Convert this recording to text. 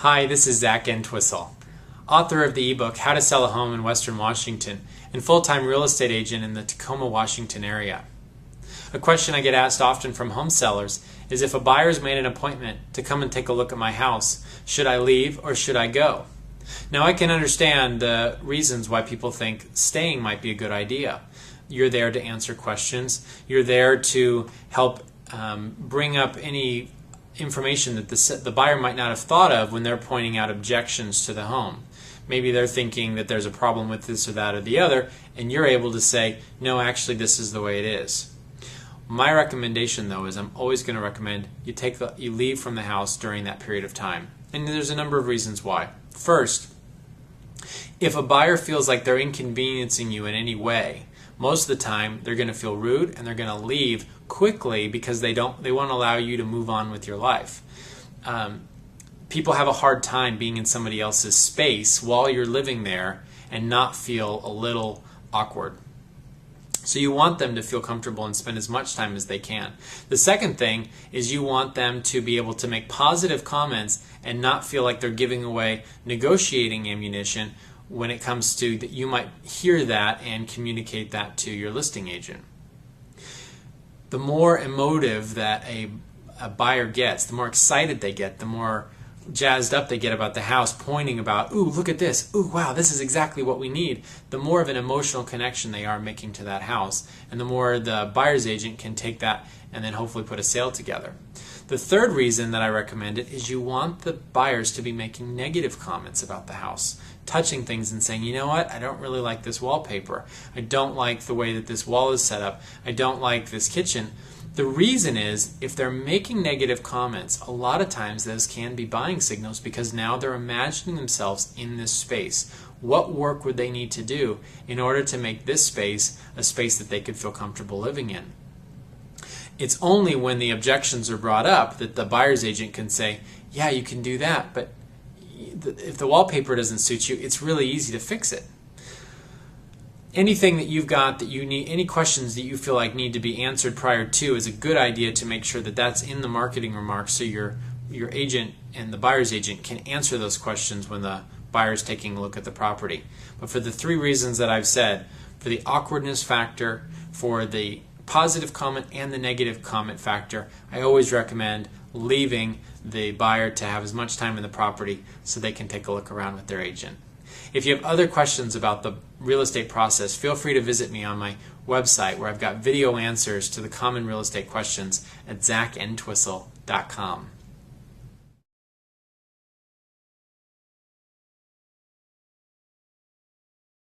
Hi, this is Zach Entwistle, author of the ebook How to Sell a Home in Western Washington and full-time real estate agent in the Tacoma, Washington area. A question I get asked often from home sellers is if a buyer's made an appointment to come and take a look at my house, should I leave or should I go? Now I can understand the reasons why people think staying might be a good idea. You're there to answer questions. You're there to help bring up any information that the buyer might not have thought of when they're pointing out objections to the home. Maybe they're thinking that there's a problem with this or that or the other, and you're able to say, no, actually this is the way it is. My recommendation though is I'm always going to recommend you leave from the house during that period of time. And there's a number of reasons why. First, if a buyer feels like they're inconveniencing you in any way, most of the time they're going to feel rude and they're going to leave quickly because they want to allow you to move on with your life. People have a hard time being in somebody else's space while you're living there and not feel a little awkward. So you want them to feel comfortable and spend as much time as they can. The second thing is you want them to be able to make positive comments and not feel like they're giving away negotiating ammunition when it comes to that. You might hear that and communicate that to your listing agent. The more emotive that a buyer gets, the more excited they get, the more jazzed up they get about the house, pointing about, ooh, look at this, ooh, wow, this is exactly what we need, the more of an emotional connection they are making to that house, and the more the buyer's agent can take that and then hopefully put a sale together. The third reason that I recommend it is you want the buyers to be making negative comments about the house, touching things and saying, you know what, I don't really like this wallpaper, I don't like the way that this wall is set up, I don't like this kitchen. The reason is, if they're making negative comments, a lot of times those can be buying signals because now they're imagining themselves in this space. What work would they need to do in order to make this space a space that they could feel comfortable living in? It's only when the objections are brought up that the buyer's agent can say, yeah, you can do that, but if the wallpaper doesn't suit you, it's really easy to fix it. Anything that you've got that you need, any questions that you feel like need to be answered prior to, is a good idea to make sure that that's in the marketing remarks so your agent and the buyer's agent can answer those questions when the buyer's taking a look at the property. But for the three reasons that I've said, for the awkwardness factor, for the positive comment and the negative comment factor, I always recommend leaving the buyer to have as much time in the property so they can take a look around with their agent. If you have other questions about the real estate process, feel free to visit me on my website where I've got video answers to the common real estate questions at zachendwistle.com.